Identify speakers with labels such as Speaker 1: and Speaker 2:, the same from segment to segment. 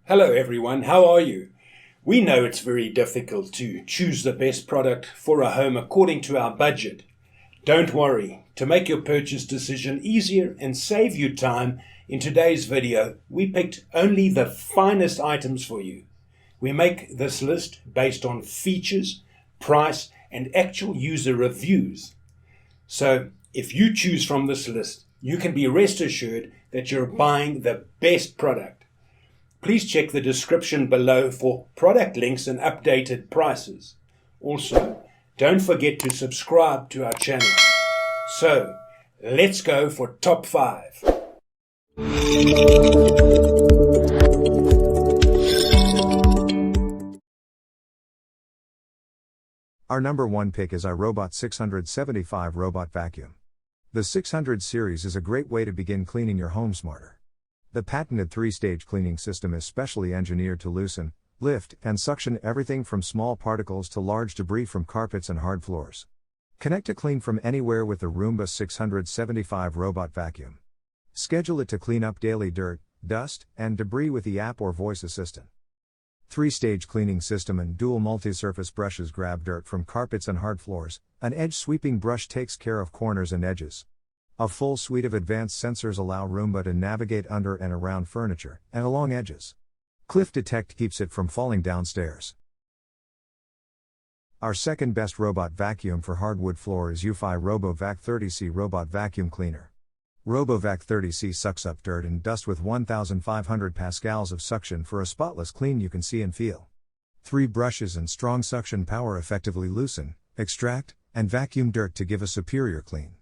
Speaker 1: Hello everyone, how are you? We know it's very difficult to choose the best product for a home according to our budget. Don't worry, to make your purchase decision easier and save you time, in today's video we picked only the finest items for you. We make this list based on features, price and actual user reviews. So if you choose from this list, you can be rest assured that you're buying the best product. Please check the description below for product links and updated prices. Also, don't forget to subscribe to our channel. So, let's go for top 5.
Speaker 2: Our number 1 pick is iRobot 675 Robot Vacuum. The 600 series is a great way to begin cleaning your home smarter. The patented 3-stage cleaning system is specially engineered to loosen, lift, and suction everything from small particles to large debris from carpets and hard floors. Connect to clean from anywhere with the Roomba 675 Robot Vacuum. Schedule it to clean up daily dirt, dust, and debris with the app or voice assistant. 3-stage cleaning system and dual multi-surface brushes grab dirt from carpets and hard floors. An edge-sweeping brush takes care of corners and edges. A full suite of advanced sensors allow Roomba to navigate under and around furniture and along edges. Cliff Detect keeps it from falling downstairs. Our second best robot vacuum for hardwood floor is UFI RoboVac 30C Robot Vacuum Cleaner. RoboVac 30C sucks up dirt and dust with 1,500 pascals of suction for a spotless clean you can see and feel. 3 brushes and strong suction power effectively loosen, extract, and vacuum dirt to give a superior clean.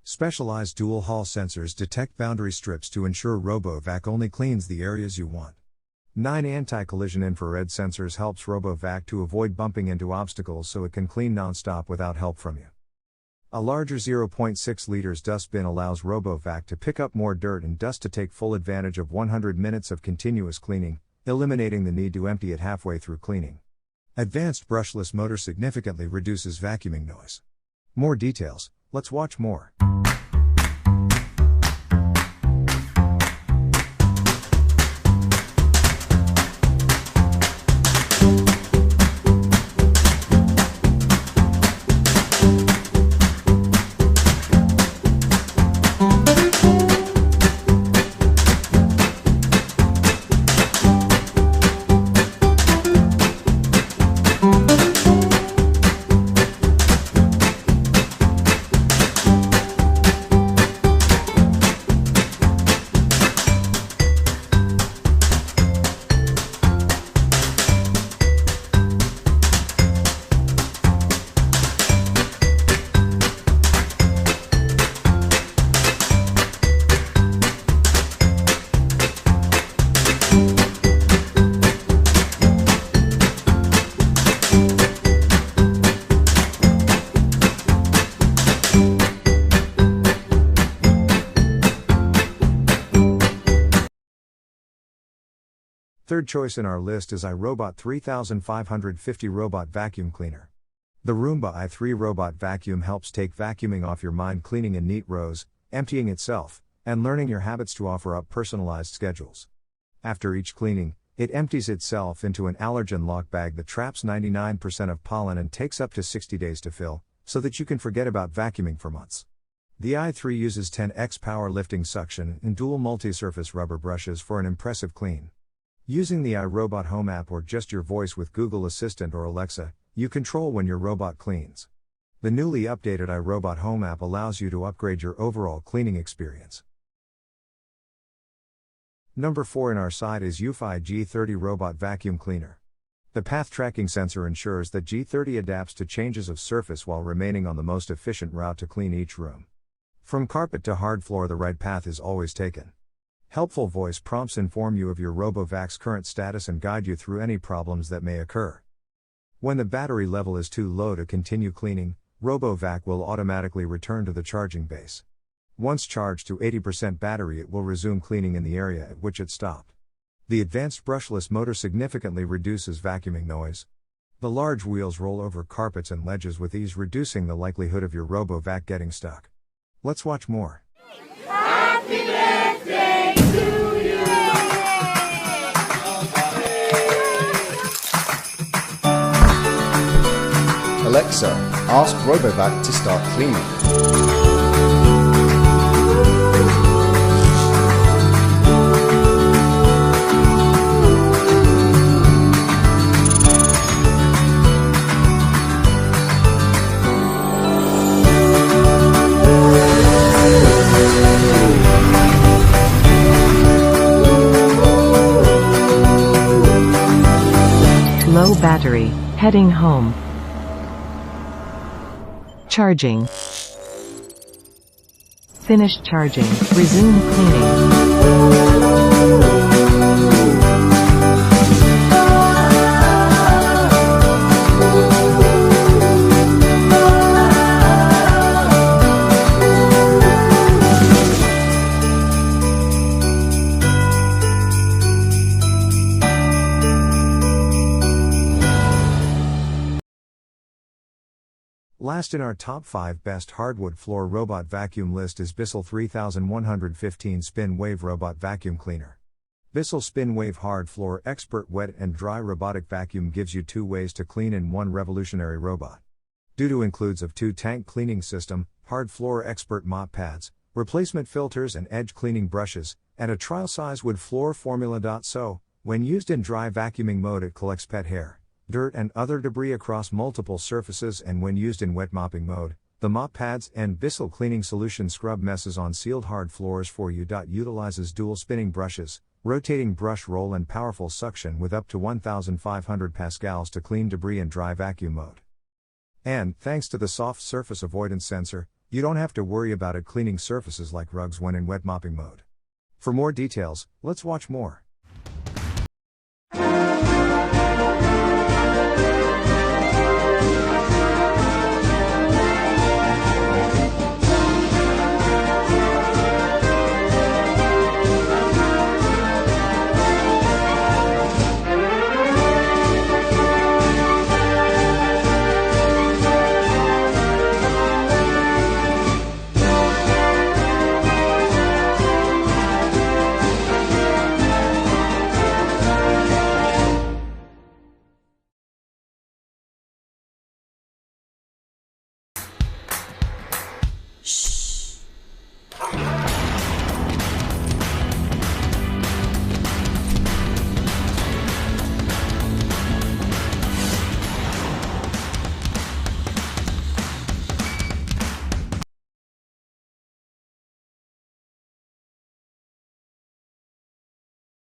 Speaker 2: Specialized dual Hall sensors detect boundary strips to ensure RoboVac only cleans the areas you want. 9 anti-collision infrared sensors helps RoboVac to avoid bumping into obstacles so it can clean non-stop without help from you. A larger 0.6 liters dustbin allows RoboVac to pick up more dirt and dust to take full advantage of 100 minutes of continuous cleaning, eliminating the need to empty it halfway through cleaning. Advanced brushless motor significantly reduces vacuuming noise. More details, let's watch more. Third choice in our list is iRobot 3550 Robot Vacuum Cleaner. The Roomba i3 Robot Vacuum helps take vacuuming off your mind, cleaning in neat rows, emptying itself, and learning your habits to offer up personalized schedules. After each cleaning, it empties itself into an allergen lock bag that traps 99% of pollen and takes up to 60 days to fill, so that you can forget about vacuuming for months. The i3 uses 10x power lifting suction and dual multi-surface rubber brushes for an impressive clean. Using the iRobot Home app or just your voice with Google Assistant or Alexa, you control when your robot cleans. The newly updated iRobot Home app allows you to upgrade your overall cleaning experience. Number 4 in our side is UFI G30 Robot Vacuum Cleaner. The path tracking sensor ensures that G30 adapts to changes of surface while remaining on the most efficient route to clean each room. From carpet to hard floor, the right path is always taken. Helpful voice prompts inform you of your RoboVac's current status and guide you through any problems that may occur. When the battery level is too low to continue cleaning, RoboVac will automatically return to the charging base. Once charged to 80% battery, it will resume cleaning in the area at which it stopped. The advanced brushless motor significantly reduces vacuuming noise. The large wheels roll over carpets and ledges with ease, reducing the likelihood of your RoboVac getting stuck. Let's watch more.
Speaker 3: Happy birthday to you! Alexa, ask RoboVac to start cleaning.
Speaker 4: Low battery, heading home. Charging. Finished charging, resume cleaning.
Speaker 2: Last in our top 5 best hardwood floor robot vacuum list is Bissell 3115 Spin Wave Robot Vacuum Cleaner. Bissell Spin Wave Hard Floor Expert Wet and Dry Robotic Vacuum gives you 2 ways to clean in one revolutionary robot. Due to includes of 2-tank cleaning system, hard floor expert mop pads, replacement filters and edge cleaning brushes, and a trial size wood floor formula. So, when used in dry vacuuming mode it collects pet hair, dirt and other debris across multiple surfaces, and when used in wet mopping mode, the mop pads and Bissell cleaning solution scrub messes on sealed hard floors for you. Utilizes dual spinning brushes, rotating brush roll and powerful suction with up to 1500 pascals to clean debris in dry vacuum mode. And, thanks to the soft surface avoidance sensor, you don't have to worry about it cleaning surfaces like rugs when in wet mopping mode. For more details, let's watch more.